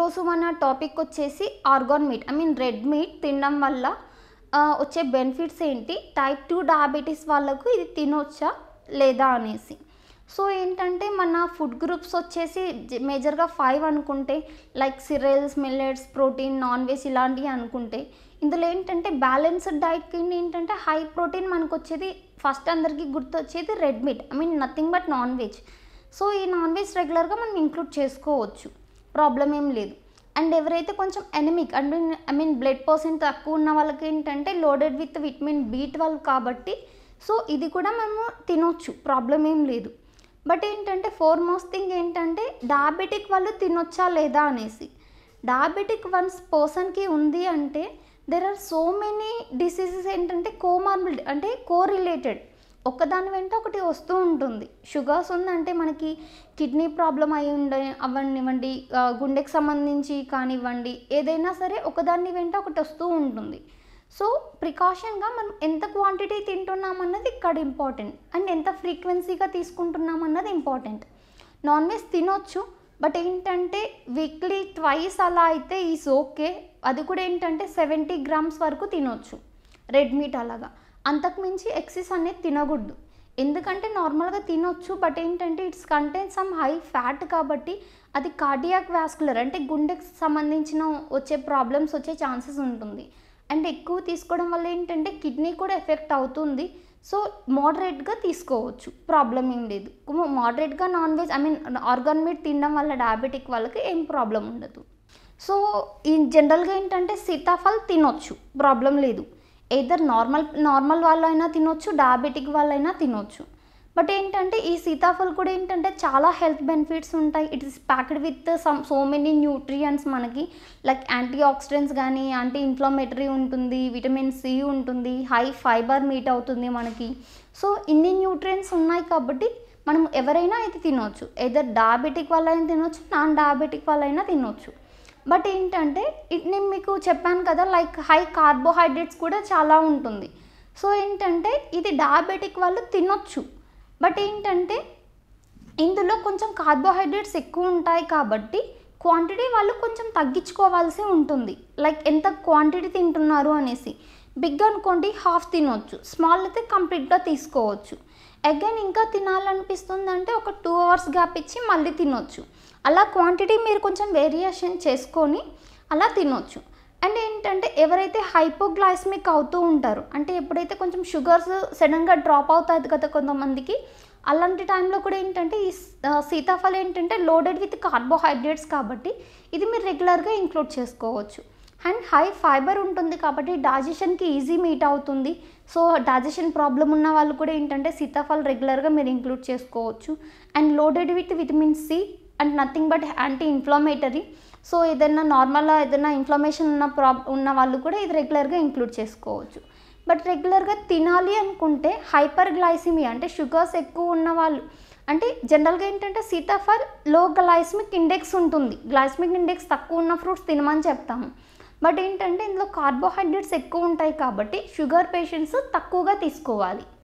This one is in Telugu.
ఈరోజు మన టాపిక్ వచ్చేసి ఆర్గాన్ మీట్ రెడ్ మీట్ తినడం వల్ల వచ్చే బెనిఫిట్స్ ఏంటి, టైప్ 2 డయాబెటీస్ వాళ్ళకు ఇది తినొచ్చా లేదా అనేసి. సో ఏంటంటే మన ఫుడ్ గ్రూప్స్ వచ్చేసి మేజర్గా 5 అనుకుంటే, like cereals, millets, protein, non veg ఇలాంటివి అనుకుంటే, ఇందులో ఏంటంటే బ్యాలెన్స్డ్ డైట్ కింద ఏంటంటే హై ప్రోటీన్ మనకు వచ్చేది ఫస్ట్ అందరికీ గుర్తొచ్చేది red meat, nothing but non veg. So ఈ నాన్ వెజ్ రెగ్యులర్గా మనం ఇంక్లూడ్ చేసుకోవచ్చు, ప్రాబ్లం ఏం లేదు. అండ్ ఎవరైతే కొంచెం ఎనిమిక్ బ్లడ్ పర్సెంట్ తక్కువ ఉన్న వాళ్ళకి ఏంటంటే లోడెడ్ విత్ విటమిన్ B12 కాబట్టి సో ఇది కూడా మనము తినొచ్చు, ప్రాబ్లం ఏం లేదు. బట్ ఏంటంటే ఫోర్మోస్ట్ థింగ్ ఏంటంటే డయాబెటిక్ వాళ్ళు తినొచ్చా లేదా అనేసి. డయాబెటిక్ వన్స్ పర్సన్కి ఉంది అంటే there are so many diseases ఏంటంటే కోమార్బిడ్ అంటే కోరిలేటెడ్, ఒకదాని వెంట ఒకటి వస్తూ ఉంటుంది. షుగర్స్ ఉందంటే మనకి కిడ్నీ ప్రాబ్లం అయి అవనివ్వండి, గుండెకి సంబంధించి కానివ్వండి, ఏదైనా సరే ఒకదాని వెంట ఒకటి వస్తూ ఉంటుంది. సో ప్రికాషన్గా మనం ఎంత క్వాంటిటీ తింటున్నాం అన్నది ఇక్కడ ఇంపార్టెంట్, అండ్ ఎంత ఫ్రీక్వెన్సీగా తీసుకుంటున్నాం అన్నది ఇంపార్టెంట్. నాన్ వెజ్ తినొచ్చు, బట్ ఏంటంటే వీక్లీ ట్వైస్ అలా అయితే ఈజ్ ఓకే. అది కూడా ఏంటంటే 70 grams వరకు తినొచ్చు రెడ్ మీట్ అలాగా, అంతకుమించి ఎక్సెస్ అనేది తినకూడదు. ఎందుకంటే నార్మల్గా తినొచ్చు, బట్ ఏంటంటే it's contain some high fat కాబట్టి అది కార్డియాక్ వాస్కులర్ అంటే గుండెకి సంబంధించిన వచ్చే ప్రాబ్లమ్స్ వచ్చే ఛాన్సెస్ ఉంటుంది. అండ్ ఎక్కువ తీసుకోవడం వల్ల ఏంటంటే కిడ్నీ కూడా ఎఫెక్ట్ అవుతుంది. సో మోడరేట్గా తీసుకోవచ్చు, ప్రాబ్లం ఏం లేదు. మోడరేట్గా నాన్ వెజ్ ఆర్గాన్ మీట్ తినడం వల్ల డయాబెటిక్ వాళ్ళకి ఏం ప్రాబ్లం ఉండదు. సో ఈ జనరల్గా ఏంటంటే సీతాఫల్ తినొచ్చు, ప్రాబ్లం లేదు. ఎయిదర్ నార్మల్ వాళ్ళైనా తినొచ్చు, డయాబెటిక్ వాళ్ళైనా తినొచ్చు. బట్ ఏంటంటే ఈ సీతాఫల్ కూడా ఏంటంటే చాలా హెల్త్ బెనిఫిట్స్ ఉంటాయి. It is packed with so many nutrients, మనకి లైక్ యాంటీ ఆక్సిడెంట్స్ కానీ, యాంటీ ఇన్ఫ్లమేటరీ ఉంటుంది, విటమిన్ C ఉంటుంది, హై ఫైబర్ మీట్ అవుతుంది మనకి. సో ఇన్ని న్యూట్రియంట్స్ ఉన్నాయి కాబట్టి మనం ఎవరైనా అయితే తినొచ్చు, ఎయిదర్ డయాబెటిక్ వాళ్ళైనా తినొచ్చు, నాన్ డయాబెటిక్ వాళ్ళైనా తినొచ్చు. బట్ ఏంటంటే నేను మీకు చెప్పాను కదా, లైక్ హై కార్బోహైడ్రేట్స్ కూడా చాలా ఉంటుంది. సో ఏంటంటే ఇది డయాబెటిక్ వాళ్ళు తినొచ్చు, బట్ ఏంటంటే ఇందులో కొంచెం కార్బోహైడ్రేట్స్ ఎక్కువ ఉంటాయి కాబట్టి క్వాంటిటీ వాళ్ళు కొంచెం తగ్గించుకోవాల్సి ఉంటుంది. లైక్ ఎంత క్వాంటిటీ తింటున్నారు అనేసి. బిగ్ అనుకోండి హాఫ్ తినొచ్చు, స్మాల్ అయితే కంప్లీట్గా తీసుకోవచ్చు. అగైన్ ఇంకా తినాలనిపిస్తుంది అంటే ఒక 2 hours గ్యాప్ ఇచ్చి మళ్ళీ తినొచ్చు. అలా క్వాంటిటీ మీరు కొంచెం వేరియేషన్ చేసుకొని అలా తినొచ్చు. అండ్ ఏంటంటే ఎవరైతే హైపోగ్లైసమిక్ అవుతూ ఉంటారో, అంటే ఎప్పుడైతే కొంచెం షుగర్స్ సడన్గా డ్రాప్ అవుతుంది కదా కొంతమందికి, అలాంటి టైంలో కూడా ఏంటంటే ఈ సీతాఫలం ఏంటంటే లోడెడ్ విత్ కార్బోహైడ్రేట్స్ కాబట్టి ఇది మీరు రెగ్యులర్గా ఇంక్లూడ్ చేసుకోవచ్చు. అండ్ హై ఫైబర్ ఉంటుంది కాబట్టి డైజెషన్కి ఈజీ మీట్ అవుతుంది. సో డైజెషన్ ప్రాబ్లం ఉన్న వాళ్ళు కూడా ఏంటంటే సీతాఫల్ రెగ్యులర్గా మీరు ఇంక్లూడ్ చేసుకోవచ్చు. And loaded with vitamin C and nothing but anti inflammatory. So ఏదైనా నార్మల్గా ఏదైనా ఇన్ఫ్లమేషన్ ఉన్న వాళ్ళు కూడా ఇది రెగ్యులర్గా ఇంక్లూడ్ చేసుకోవచ్చు. బట్ రెగ్యులర్గా తినాలి అనుకుంటే హైపర్ గ్లైసిమియా అంటే షుగర్స్ ఎక్కువ ఉన్న వాళ్ళు, అంటే జనరల్గా ఏంటంటే సీతాఫల్ లో గ్లైసమిక్ ఇండెక్స్ ఉంటుంది, గ్లైసమిక్ ఇండెక్స్ తక్కువ ఉన్న ఫ్రూట్స్ తినమని చెప్తాము. బట్ ఏంటంటే ఇందులో కార్బోహైడ్రేట్స్ ఎక్కువ ఉంటాయి కాబట్టి షుగర్ పేషెంట్స్ తక్కువగా తీసుకోవాలి.